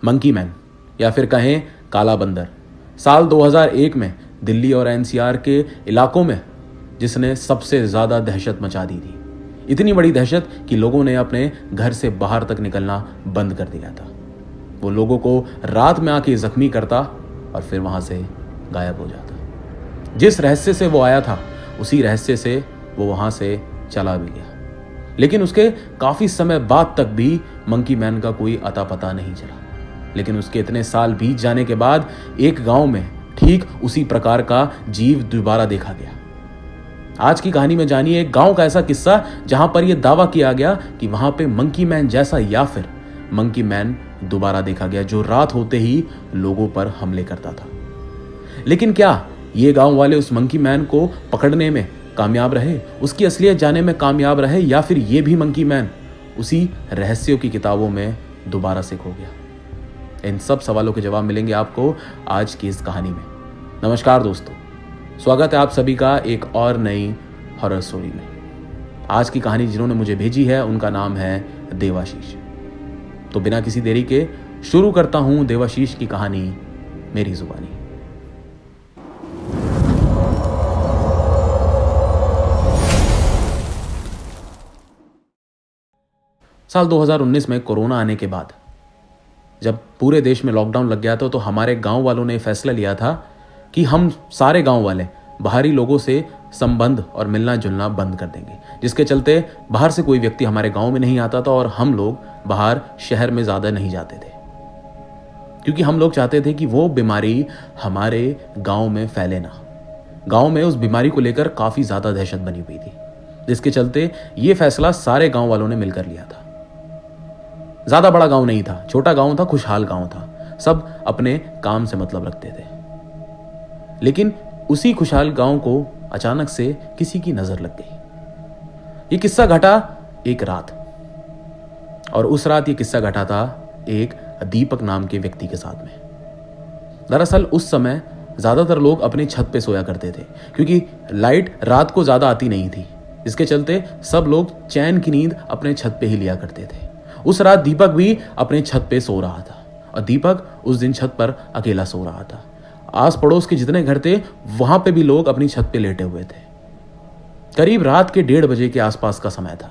Monkey man या फिर कहें काला बंदर, साल 2001 में दिल्ली और एनसीआर के इलाकों में जिसने सबसे ज़्यादा दहशत मचा दी थी। इतनी बड़ी दहशत कि लोगों ने अपने घर से बाहर तक निकलना बंद कर दिया था। वो लोगों को रात में आके जख्मी करता और फिर वहां से गायब हो जाता। जिस रहस्य से वो आया था उसी रहस्य से वो वहां से चला भी गया, लेकिन उसके काफी समय बाद तक भी मंकी मैन का कोई अता पता नहीं चला। लेकिन उसके इतने साल बीत जाने के बाद एक गांव में ठीक उसी प्रकार का जीव दोबारा देखा गया। आज की कहानी में जानिए एक गांव का ऐसा किस्सा जहां पर यह दावा किया गया कि वहां पे मंकी मैन जैसा या फिर मंकी मैन दोबारा देखा गया, जो रात होते ही लोगों पर हमले करता था। लेकिन क्या ये गांव वाले उस मंकी मैन को पकड़ने में कामयाब रहे, उसकी असलियत जानने में कामयाब रहे, या फिर ये भी मंकी मैन उसी रहस्यों की किताबों में दोबारा से खो गया? इन सब सवालों के जवाब मिलेंगे आपको आज की इस कहानी में। नमस्कार दोस्तों, स्वागत है आप सभी का एक और नई हॉरर स्टोरी में। आज की कहानी जिन्होंने मुझे भेजी है उनका नाम है देवाशीष। तो बिना किसी देरी के शुरू करता हूं देवाशीष की कहानी मेरी जुबानी। साल 2019 में कोरोना आने के बाद जब पूरे देश में लॉकडाउन लग गया था तो हमारे गांव वालों ने फैसला लिया था कि हम सारे गांव वाले बाहरी लोगों से संबंध और मिलना जुलना बंद कर देंगे, जिसके चलते बाहर से कोई व्यक्ति हमारे गांव में नहीं आता था और हम लोग बाहर शहर में ज्यादा नहीं जाते थे, क्योंकि हम लोग चाहते थे कि वो बीमारी हमारे गांव में फैले ना। गांव में उस बीमारी को लेकर काफी ज्यादा दहशत बनी हुई थी, जिसके चलते ये फैसला सारे गांव वालों ने मिलकर लिया था। ज्यादा बड़ा गांव नहीं था, छोटा गांव था, खुशहाल गांव था, सब अपने काम से मतलब रखते थे। लेकिन उसी खुशहाल गांव को अचानक से किसी की नजर लग गई। ये किस्सा घटा एक रात, और उस रात ये किस्सा घटा था एक दीपक नाम के व्यक्ति के साथ में। दरअसल उस समय ज्यादातर लोग अपनी छत पे सोया करते थे, क्योंकि लाइट रात को ज्यादा आती नहीं थी, जिसके चलते सब लोग चैन की नींद अपने छत पे ही लिया करते थे। उस रात दीपक भी अपने छत पे सो रहा था, और दीपक उस दिन छत पर अकेला सो रहा था। आस पड़ोस के जितने घर थे वहां पे भी लोग अपनी छत पे लेटे हुए थे। करीब रात के 1:30 बजे के आसपास का समय था।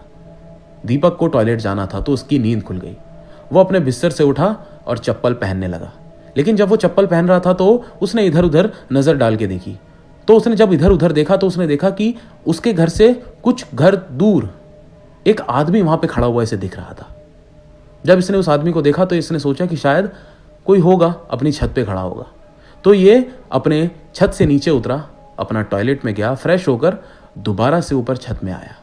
दीपक को टॉयलेट जाना था तो उसकी नींद खुल गई। वो अपने बिस्तर से उठा और चप्पल पहनने लगा। लेकिन जब वो चप्पल पहन रहा था तो उसने इधर उधर नजर डाल के देखी। तो उसने जब इधर उधर देखा तो उसने देखा कि उसके घर से कुछ घर दूर एक आदमी वहां पे खड़ा हुआ इसे दिख रहा था। जब इसने उस आदमी को देखा तो इसने सोचा कि शायद कोई होगा, अपनी छत पे खड़ा होगा। तो ये अपने छत से नीचे उतरा, अपना टॉयलेट में गया, फ्रेश होकर दोबारा से ऊपर छत में आया।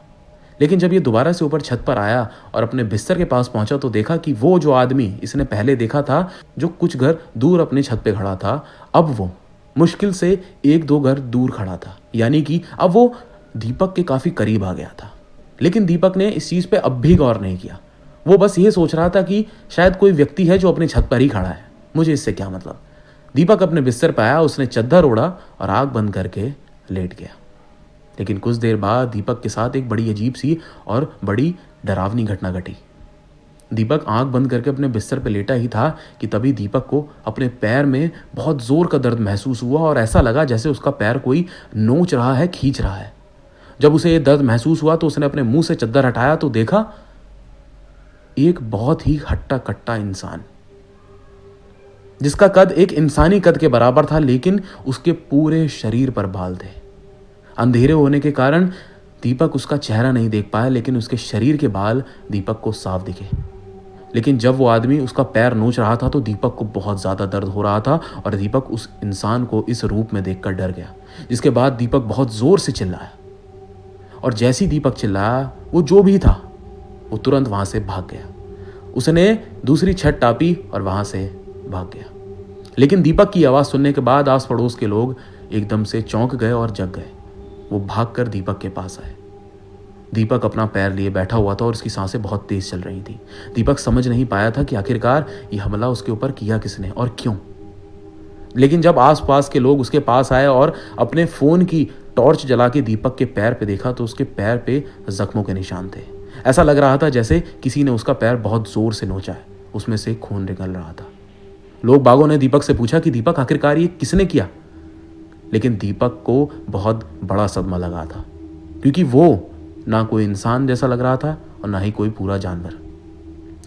लेकिन जब ये दोबारा से ऊपर छत पर आया और अपने बिस्तर के पास पहुंचा तो देखा कि वो जो आदमी इसने पहले देखा था, जो कुछ घर दूर अपने छत पे खड़ा था, अब वो मुश्किल से 1-2 घर दूर खड़ा था। यानी कि अब वो दीपक के काफी करीब आ गया था। लेकिन दीपक ने इस चीज पे अब भी गौर नहीं किया। वो बस ये सोच रहा था कि शायद कोई व्यक्ति है जो अपने छत पर ही खड़ा है, मुझे इससे क्या मतलब। दीपक अपने बिस्तर पर आया, उसने चद्दर ओढ़ा और आंख बंद करके लेट गया। लेकिन कुछ देर बाद दीपक के साथ एक बड़ी अजीब सी और बड़ी डरावनी घटना घटी। दीपक आंख बंद करके अपने बिस्तर पर लेटा ही था कि तभी दीपक को अपने पैर में बहुत जोर का दर्द महसूस हुआ और ऐसा लगा जैसे उसका पैर कोई नोच रहा है, खींच रहा है। जब उसे ये दर्द महसूस हुआ तो उसने अपने मुंह से चद्दर हटाया तो देखा एक बहुत ही हट्टा कट्टा इंसान, जिसका कद एक इंसानी कद के बराबर था, लेकिन उसके पूरे शरीर पर बाल थे। अंधेरे होने के कारण दीपक उसका चेहरा नहीं देख पाया, लेकिन उसके शरीर के बाल दीपक को साफ दिखे। लेकिन जब वो आदमी उसका पैर नोच रहा था तो दीपक को बहुत ज्यादा दर्द हो रहा था और दीपक उस इंसान को इस रूप में देखकर डर गया। जिसके बाद दीपक बहुत जोर से चिल्लाया, और जैसे ही दीपक चिल्लाया वो जो भी था वो तुरंत वहां से भाग गया। उसने दूसरी छत टापी और वहां से भाग गया। लेकिन दीपक की आवाज सुनने के बाद आस पड़ोस के लोग एकदम से चौंक गए और जग गए। वो भागकर दीपक के पास आए। दीपक अपना पैर लिए बैठा हुआ था और उसकी सांसें बहुत तेज चल रही थी। दीपक समझ नहीं पाया था कि आखिरकार ये हमला उसके ऊपर किया किसने और क्यों। लेकिन जब आसपास के लोग उसके पास आए और अपने फोन की टॉर्च जला के दीपक के पैर पे देखा तो उसके पैर पे जख्मों के निशान थे। ऐसा लग रहा था जैसे किसी ने उसका पैर बहुत जोर से नोचा है, उसमें से खून निकल रहा था। लोग बागों ने दीपक से पूछा कि दीपक आखिरकार ये किसने किया, लेकिन दीपक को बहुत बड़ा सदमा लगा था, क्योंकि वो ना कोई इंसान जैसा लग रहा था और ना ही कोई पूरा जानवर।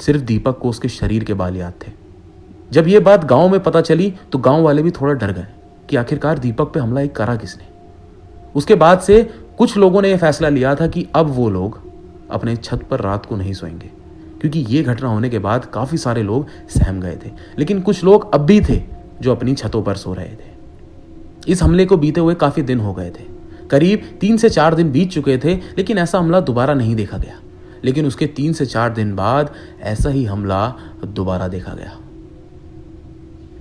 सिर्फ दीपक को उसके शरीर के बाल याद थे। जब ये बात गांव में पता चली तो गांव वाले भी थोड़ा डर गए कि आखिरकार दीपक पे हमला एक करा किसने। उसके बाद से कुछ लोगों ने यह फैसला लिया था कि अब वो लोग अपने छत पर रात को नहीं सोएंगे, क्योंकि ये घटना होने के बाद काफी सारे लोग सहम गए थे, लेकिन कुछ लोग अब भी थे जो अपनी छतों पर सो रहे थे। इस हमले को बीते हुए काफी दिन हो गए थे, करीब 3 से 4 दिन बीत चुके थे, लेकिन ऐसा हमला दोबारा नहीं देखा गया। लेकिन उसके 3 से 4 दिन बाद ऐसा ही हमला दोबारा देखा गया।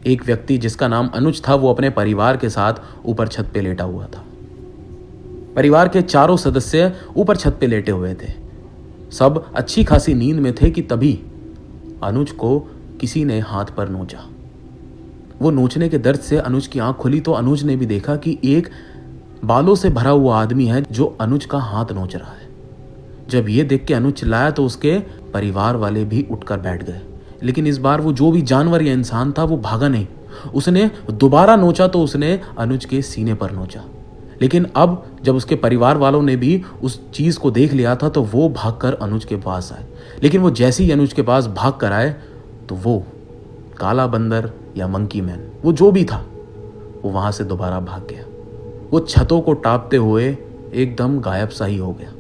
एक व्यक्ति जिसका नाम अनुज था, वो अपने परिवार के साथ ऊपर छत पे लेटा हुआ था। परिवार के चारों सदस्य ऊपर छत पे लेटे हुए थे। सब अच्छी खासी नींद में थे कि तभी अनुज को किसी ने हाथ पर नोचा। वो नोचने के दर्द से अनुज की आंख खुली तो अनुज ने भी देखा कि एक बालों से भरा हुआ आदमी है जो अनुज का हाथ नोच रहा है। जब ये देख के अनुज चिल्लाया तो उसके परिवार वाले भी उठकर बैठ गए, लेकिन इस बार वो जो भी जानवर या इंसान था वो भागा नहीं। उसने दोबारा नोचा तो उसने अनुज के सीने पर नोचा, लेकिन अब जब उसके परिवार वालों ने भी उस चीज को देख लिया था तो वो भागकर अनुज के पास आए। लेकिन वो जैसे ही अनुज के पास भाग कर आए तो वो काला बंदर या मंकी मैन, वो जो भी था, वो वहां से दोबारा भाग गया। वो छतों को टापते हुए एकदम गायब सा ही हो गया।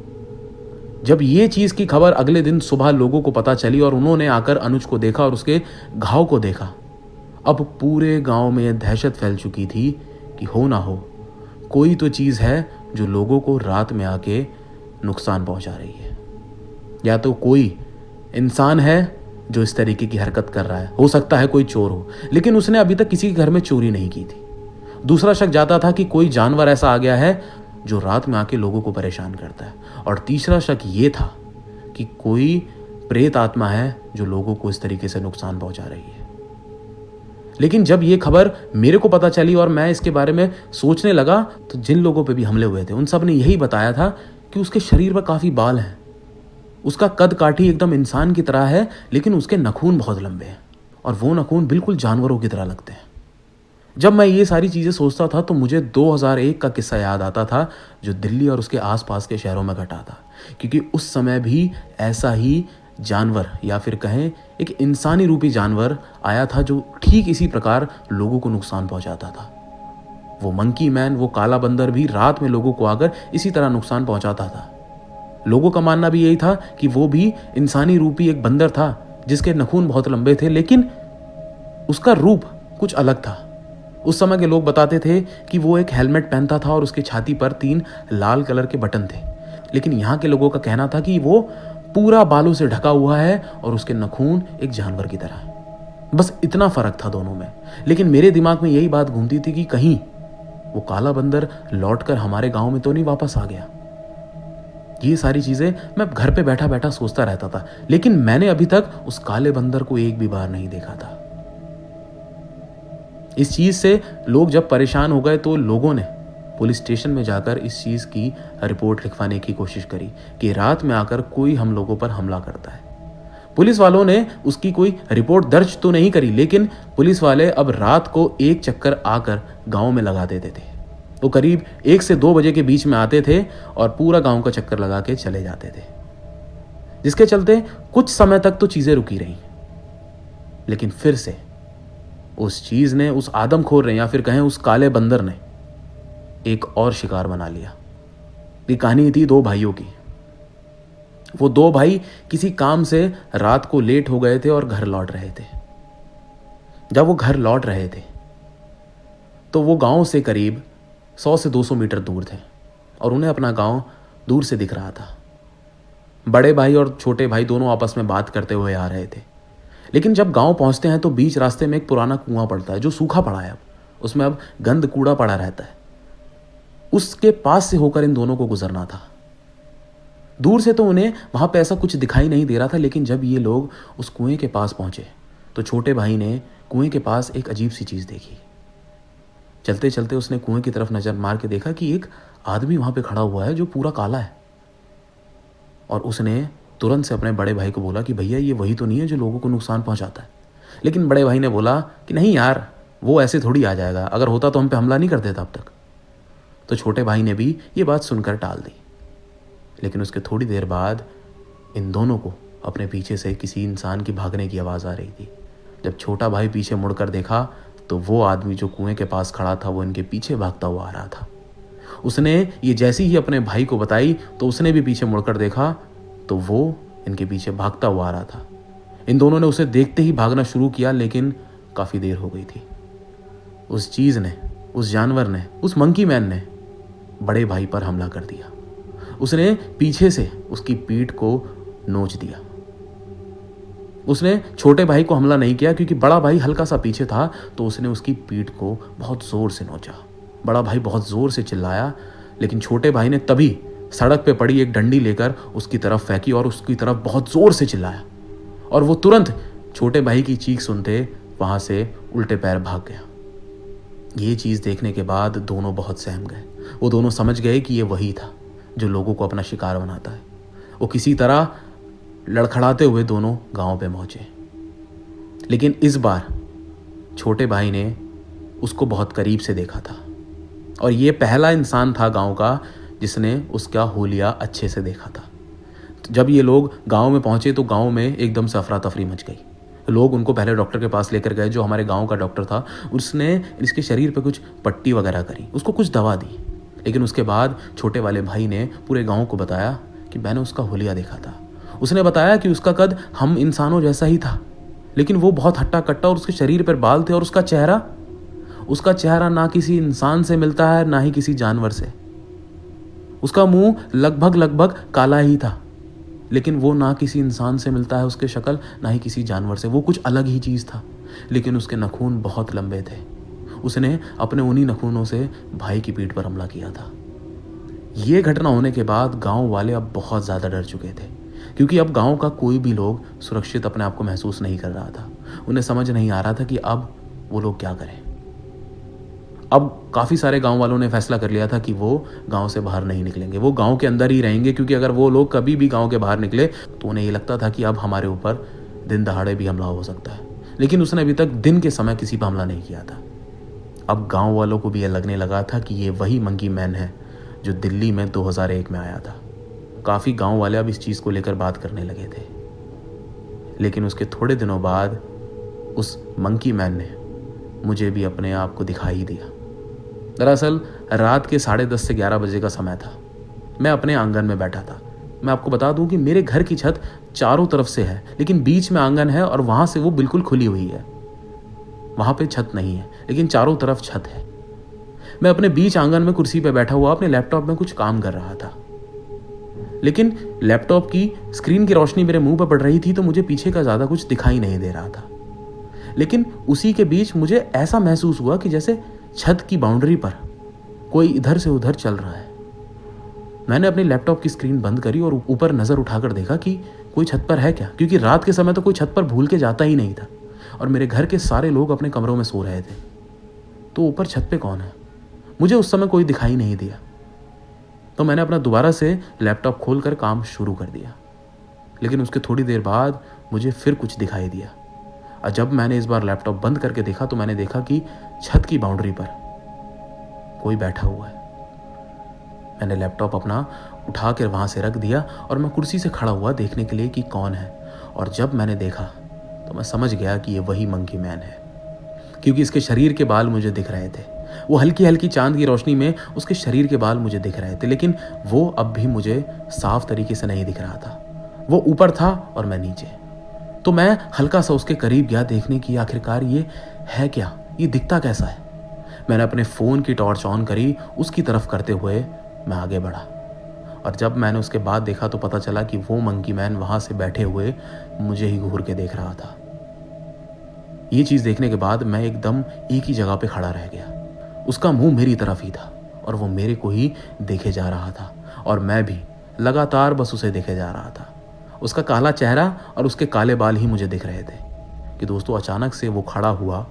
जब ये चीज की खबर अगले दिन सुबह लोगों को पता चली और उन्होंने आकर अनुज को देखा और उसके घाव को देखा, अब पूरे गांव में दहशत फैल चुकी थी कि हो ना हो कोई तो चीज है जो लोगों को रात में आके नुकसान पहुंचा रही है, या तो कोई इंसान है जो इस तरीके की हरकत कर रहा है। हो सकता है कोई चोर हो, लेकिन उसने अभी तक किसी के घर में चोरी नहीं की थी। दूसरा शक जाता था कि कोई जानवर ऐसा आ गया है जो रात में आके लोगों को परेशान करता है, और तीसरा शक ये था कि कोई प्रेत आत्मा है जो लोगों को इस तरीके से नुकसान पहुंचा रही है। लेकिन जब ये खबर मेरे को पता चली और मैं इसके बारे में सोचने लगा तो जिन लोगों पे भी हमले हुए थे उन सब ने यही बताया था कि उसके शरीर पर काफी बाल हैं, उसका कद काठी एकदम इंसान की तरह है, लेकिन उसके नखून बहुत लंबे हैं और वो नखून बिल्कुल जानवरों की तरह लगते हैं। जब मैं ये सारी चीजें सोचता था तो मुझे 2001 का किस्सा याद आता था जो दिल्ली और उसके आसपास के शहरों में घटा था, क्योंकि उस समय भी ऐसा ही जानवर या फिर कहें एक इंसानी रूपी जानवर आया था जो ठीक इसी प्रकार लोगों को नुकसान पहुंचाता था। वो मंकी मैन, वो काला बंदर भी रात में लोगों को आकर इसी तरह नुकसान पहुंचाता था। लोगों का मानना भी यही था कि वो भी इंसानी रूपी एक बंदर था जिसके नखून बहुत लंबे थे, लेकिन उसका रूप कुछ अलग था। उस समय के लोग बताते थे कि वो एक हेलमेट पहनता था और उसकी छाती पर 3 लाल कलर के बटन थे, लेकिन यहाँ के लोगों का कहना था कि वो पूरा बालों से ढका हुआ है और उसके नखून एक जानवर की तरह है। बस इतना फर्क था दोनों में। लेकिन मेरे दिमाग में यही बात घूमती थी कि कहीं वो काला बंदर लौटकर हमारे गांव में तो नहीं वापस आ गया। ये सारी चीजें मैं घर पे बैठा बैठा सोचता रहता था, लेकिन मैंने अभी तक उस काले बंदर को एक भी बार नहीं देखा था। इस चीज से लोग जब परेशान हो गए तो लोगों ने पुलिस स्टेशन में जाकर इस चीज की रिपोर्ट लिखवाने की कोशिश करी कि रात में आकर कोई हम लोगों पर हमला करता है। पुलिस वालों ने उसकी कोई रिपोर्ट दर्ज तो नहीं करी, लेकिन पुलिस वाले अब रात को एक चक्कर आकर गांव में लगा देते थे। वो करीब 1 से 2 बजे के बीच में आते थे और पूरा गांव का चक्कर लगा के चले जाते थे, जिसके चलते कुछ समय तक तो चीजें रुकी रही, लेकिन फिर से उस चीज ने, उस आदमखोर ने या फिर कहें उस काले बंदर ने एक और शिकार बना लिया। ये कहानी थी 2 भाइयों की। वो 2 भाई किसी काम से रात को लेट हो गए थे और घर लौट रहे थे। जब वो घर लौट रहे थे तो वो गांव से करीब 100 से 200 मीटर दूर थे और उन्हें अपना गांव दूर से दिख रहा था। बड़े भाई और छोटे भाई दोनों आपस में बात करते हुए आ रहे थे, लेकिन जब गांव पहुंचते हैं तो बीच रास्ते में एक पुराना कुआं पड़ता है जो सूखा पड़ा है। अब उसमें अब गंद कूड़ा पड़ा रहता है। उसके पास से होकर इन दोनों को गुजरना था। दूर से तो उन्हें वहां पे ऐसा कुछ दिखाई नहीं दे रहा था, लेकिन जब ये लोग उस कुएं के पास पहुंचे तो छोटे भाई ने कुएं के पास एक अजीब सी चीज देखी। चलते चलते उसने कुएं की तरफ नजर मार के देखा कि एक आदमी वहां पे खड़ा हुआ है जो पूरा काला है, और उसने तुरंत से अपने बड़े भाई को बोला कि भैया ये वही तो नहीं है जो लोगों को नुकसान पहुंचाता है। लेकिन बड़े भाई ने बोला कि नहीं यार, वो ऐसे थोड़ी आ जाएगा, अगर होता तो हम पे हमला नहीं कर देता अब तक। तो छोटे भाई ने भी ये बात सुनकर टाल दी। लेकिन उसके थोड़ी देर बाद इन दोनों को अपने पीछे से किसी इंसान की भागने की आवाज़ आ रही थी। जब छोटा भाई पीछे मुड़कर देखा तो वो आदमी जो कुएं के पास खड़ा था वो इनके पीछे भागता हुआ आ रहा था। उसने ये जैसी ही अपने भाई को बताई तो उसने भी पीछे मुड़कर देखा तो वो इनके पीछे भागता हुआ आ रहा था। इन दोनों ने उसे देखते ही भागना शुरू किया, लेकिन काफ़ी देर हो गई थी। उस चीज़ ने, उस जानवर ने, उस मंकी मैन ने बड़े भाई पर हमला कर दिया। उसने पीछे से उसकी पीठ को नोच दिया। उसने छोटे भाई को हमला नहीं किया क्योंकि बड़ा भाई हल्का सा पीछे था, तो उसने उसकी पीठ को बहुत जोर से नोचा। बड़ा भाई बहुत जोर से चिल्लाया, लेकिन छोटे भाई ने तभी सड़क पे पड़ी एक डंडी लेकर उसकी तरफ फेंकी और उसकी तरफ बहुत जोर से चिल्लाया, और वो तुरंत छोटे भाई की चीख सुनते वहां से उल्टे पैर भाग गया। ये चीज़ देखने के बाद दोनों बहुत सहम गए। वो दोनों समझ गए कि ये वही था जो लोगों को अपना शिकार बनाता है। वो किसी तरह लड़खड़ाते हुए दोनों गांव पे पहुंचे, लेकिन इस बार छोटे भाई ने उसको बहुत करीब से देखा था, और ये पहला इंसान था गांव का जिसने उसका हुलिया अच्छे से देखा था। तो जब ये लोग गांव में पहुंचे तो गांव में एकदम से अफरा तफरी मच गई। लोग उनको पहले डॉक्टर के पास लेकर गए, जो हमारे गांव का डॉक्टर था। उसने इसके शरीर पे कुछ पट्टी वगैरह करी, उसको कुछ दवा दी, लेकिन उसके बाद छोटे वाले भाई ने पूरे गांव को बताया कि मैंने उसका हुलिया देखा था। उसने बताया कि उसका कद हम इंसानों जैसा ही था, लेकिन वो बहुत हट्टा कट्टा और उसके शरीर पर बाल थे, और उसका चेहरा ना किसी इंसान से मिलता है ना ही किसी जानवर से। उसका मुंह लगभग काला ही था, लेकिन वो ना किसी इंसान से मिलता है उसके शक्ल, ना ही किसी जानवर से। वो कुछ अलग ही चीज़ था, लेकिन उसके नाखून बहुत लंबे थे। उसने अपने उन्हीं नाखूनों से भाई की पीठ पर हमला किया था। ये घटना होने के बाद गांव वाले अब बहुत ज़्यादा डर चुके थे, क्योंकि अब गांव का कोई भी लोग सुरक्षित अपने आप को महसूस नहीं कर रहा था। उन्हें समझ नहीं आ रहा था कि अब वो लोग क्या करें। अब काफ़ी सारे गांव वालों ने फैसला कर लिया था कि वो गांव से बाहर नहीं निकलेंगे, वो गांव के अंदर ही रहेंगे, क्योंकि अगर वो लोग कभी भी गांव के बाहर निकले तो उन्हें ये लगता था कि अब हमारे ऊपर दिन दहाड़े भी हमला हो सकता है। लेकिन उसने अभी तक दिन के समय किसी पर हमला नहीं किया था। अब गांव वालों को भी यह लगने लगा था कि ये वही मंकी मैन है जो दिल्ली में 2001 में आया था। काफ़ी गांव वाले अब इस चीज़ को लेकर बात करने लगे थे। लेकिन उसके थोड़े दिनों बाद उस मंकी मैन ने मुझे भी अपने आप को दिखाई ही दिया। दरअसल रात के 10:30 से 11 बजे का समय था। मैं अपने आंगन में बैठा था। मैं आपको बता दूं कि मेरे घर की छत चारों तरफ से है, लेकिन बीच में आंगन है और वहां से वो बिल्कुल खुली हुई है। वहां पे छत नहीं है, लेकिन चारों तरफ छत है। मैं अपने बीच आंगन में कुर्सी पे बैठा हुआ अपने लैपटॉप में कुछ काम कर रहा था, लेकिन लैपटॉप की स्क्रीन की रोशनी मेरे मुंह पर पड़ रही थी, तो मुझे पीछे का ज्यादा कुछ दिखाई नहीं दे रहा था। लेकिन उसी के बीच मुझे ऐसा महसूस हुआ कि जैसे छत की बाउंड्री पर कोई इधर से उधर चल रहा है। मैंने अपनी लैपटॉप की स्क्रीन बंद करी और ऊपर नजर उठाकर देखा कि कोई छत पर है क्या, क्योंकि रात के समय तो कोई छत पर भूल के जाता ही नहीं था, और मेरे घर के सारे लोग अपने कमरों में सो रहे थे। तो ऊपर छत पे कौन है? मुझे उस समय कोई दिखाई नहीं दिया। तो मैंने अपना दोबारा से लैपटॉप खोलकर काम शुरू कर दिया, लेकिन उसके थोड़ी देर बाद मुझे फिर कुछ दिखाई दिया। और जब मैंने इस बार लैपटॉप बंद करके देखा तो मैंने देखा कि छत की बाउंड्री पर कोई बैठा हुआ है। मैंने लैपटॉप अपना उठा कर वहां से रख दिया और मैं कुर्सी से खड़ा हुआ देखने के लिए कि कौन है। और जब मैंने देखा तो मैं समझ गया कि ये वही मंकी मैन है, क्योंकि इसके शरीर के बाल मुझे दिख रहे थे। वो हल्की हल्की चांद की रोशनी में उसके शरीर के बाल मुझे दिख रहे थे, लेकिन वो अब भी मुझे साफ तरीके से नहीं दिख रहा था। वो ऊपर था और मैं नीचे। तो मैं हल्का सा उसके करीब गया देखने की आखिरकार ये है क्या, ये दिखता कैसा है। मैंने अपने फ़ोन की टॉर्च ऑन करी, उसकी तरफ करते हुए मैं आगे बढ़ा, और जब मैंने उसके बाद देखा तो पता चला कि वो मंकी मैन वहां से बैठे हुए मुझे ही घूर के देख रहा था। ये चीज़ देखने के बाद मैं एकदम एक ही जगह पे खड़ा रह गया। उसका मुंह मेरी तरफ ही था और वो मेरे को ही देखे जा रहा था, और मैं भी लगातार बस उसे देखे जा रहा था। उसका काला चेहरा और उसके काले बाल ही मुझे दिख रहे थे कि दोस्तों अचानक से वो खड़ा हुआ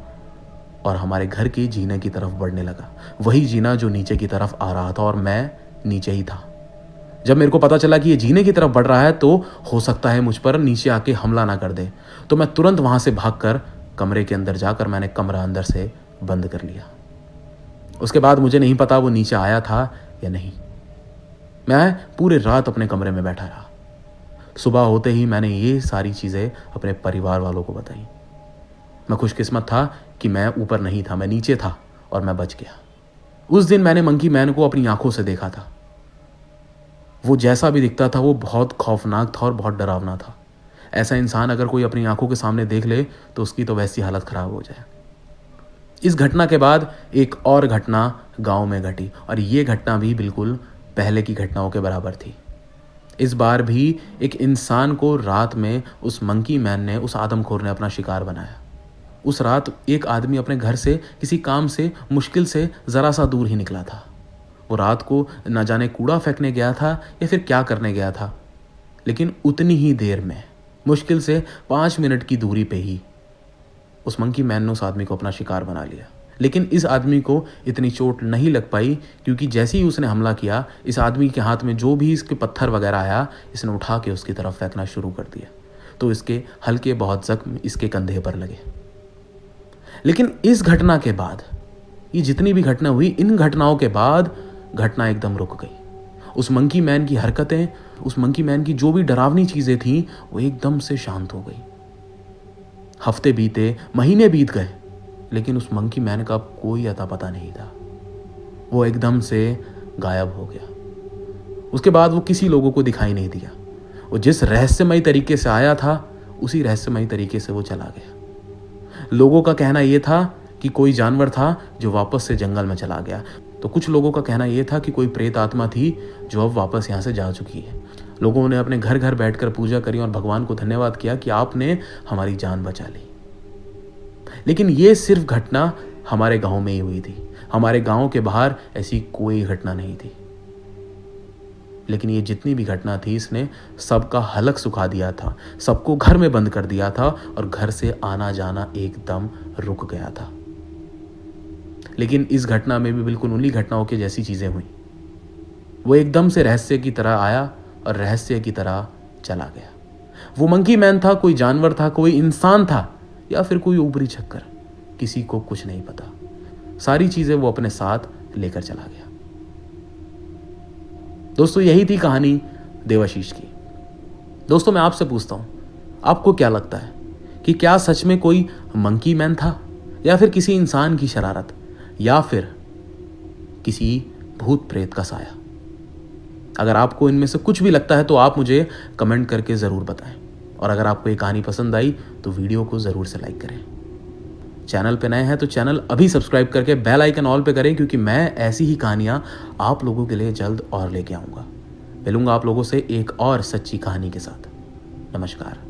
और हमारे घर के जीने की तरफ बढ़ने लगा। वही जीना जो नीचे की तरफ आ रहा था और मैं नीचे ही था। जब मेरे को पता चला कि ये जीने की तरफ बढ़ रहा है तो हो सकता है मुझ पर नीचे आके हमला ना कर दे, तो मैं तुरंत वहां से भागकर कमरे के अंदर जाकर मैंने कमरा अंदर से बंद कर लिया। उसके बाद मुझे नहीं पता वो नीचे आया था या नहीं। मैं पूरे रात अपने कमरे में बैठा रहा। सुबह होते ही मैंने ये सारी चीज़ें अपने परिवार वालों को बताई। मैं खुशकिस्मत था कि मैं ऊपर नहीं था, मैं नीचे था और मैं बच गया। उस दिन मैंने मंकी मैन को अपनी आंखों से देखा था। वो जैसा भी दिखता था वो बहुत खौफनाक था और बहुत डरावना था। ऐसा इंसान अगर कोई अपनी आंखों के सामने देख ले तो उसकी तो वैसी हालत खराब हो जाए। इस घटना के बाद एक और घटना गांव में घटी और ये घटना भी बिल्कुल पहले की घटनाओं के बराबर थी। इस बार भी एक इंसान को रात में उस मंकी मैन ने, उस आदमखोर ने अपना शिकार बनाया। उस रात एक आदमी अपने घर से किसी काम से मुश्किल से ज़रा सा दूर ही निकला था। वो रात को न जाने कूड़ा फेंकने गया था या फिर क्या करने गया था, लेकिन उतनी ही देर में मुश्किल से 5 मिनट की दूरी पे ही उस मंकी मैन ने उस आदमी को अपना शिकार बना लिया। लेकिन इस आदमी को इतनी चोट नहीं लग पाई, क्योंकि जैसे ही उसने हमला किया, इस आदमी के हाथ में जो भी इसके पत्थर वगैरह आया, इसने उठा के उसकी तरफ फेंकना शुरू कर दिया, तो इसके हल्के बहुत जख्म इसके कंधे पर लगे। लेकिन इस घटना के बाद, ये जितनी भी घटना हुई, इन घटनाओं के बाद घटना एकदम रुक गई। उस मंकी मैन की हरकतें, उस मंकी मैन की जो भी डरावनी चीजें थी, वो एकदम से शांत हो गई। हफ्ते बीते, महीने बीत गए, लेकिन उस मंकी मैन का कोई अता पता नहीं था। वो एकदम से गायब हो गया। उसके बाद वो किसी लोगों को दिखाई नहीं दिया। वो जिस रहस्यमयी तरीके से आया था, उसी रहस्यमयी तरीके से वो चला गया। लोगों का कहना यह था कि कोई जानवर था जो वापस से जंगल में चला गया, तो कुछ लोगों का कहना यह था कि कोई प्रेत आत्मा थी जो अब वापस यहाँ से जा चुकी है। लोगों ने अपने घर घर बैठकर पूजा करी और भगवान को धन्यवाद किया कि आपने हमारी जान बचा ली। लेकिन ये सिर्फ घटना हमारे गांव में ही हुई थी। हमारे गांव के बाहर ऐसी कोई घटना नहीं थी। लेकिन ये जितनी भी घटना थी, इसने सबका हलक सुखा दिया था, सबको घर में बंद कर दिया था और घर से आना जाना एकदम रुक गया था। लेकिन इस घटना में भी बिल्कुल उन्हीं घटनाओं की जैसी चीजें हुई। वो एकदम से रहस्य की तरह आया और रहस्य की तरह चला गया। वो मंकी मैन था, कोई जानवर था, कोई इंसान था, या फिर कोई ऊपरी चक्कर, किसी को कुछ नहीं पता। सारी चीजें वो अपने साथ लेकर चला गया। दोस्तों, यही थी कहानी देवाशीष की। दोस्तों, मैं आपसे पूछता हूं, आपको क्या लगता है कि क्या सच में कोई मंकी मैन था, या फिर किसी इंसान की शरारत, या फिर किसी भूत प्रेत का साया? अगर आपको इनमें से कुछ भी लगता है तो आप मुझे कमेंट करके ज़रूर बताएं। और अगर आपको ये कहानी पसंद आई तो वीडियो को ज़रूर से लाइक करें। चैनल पे नए हैं तो चैनल अभी सब्सक्राइब करके बेल आइकन ऑल पे करें, क्योंकि मैं ऐसी ही कहानियाँ आप लोगों के लिए जल्द और लेके आऊँगा। मिलूंगा आप लोगों से एक और सच्ची कहानी के साथ। नमस्कार।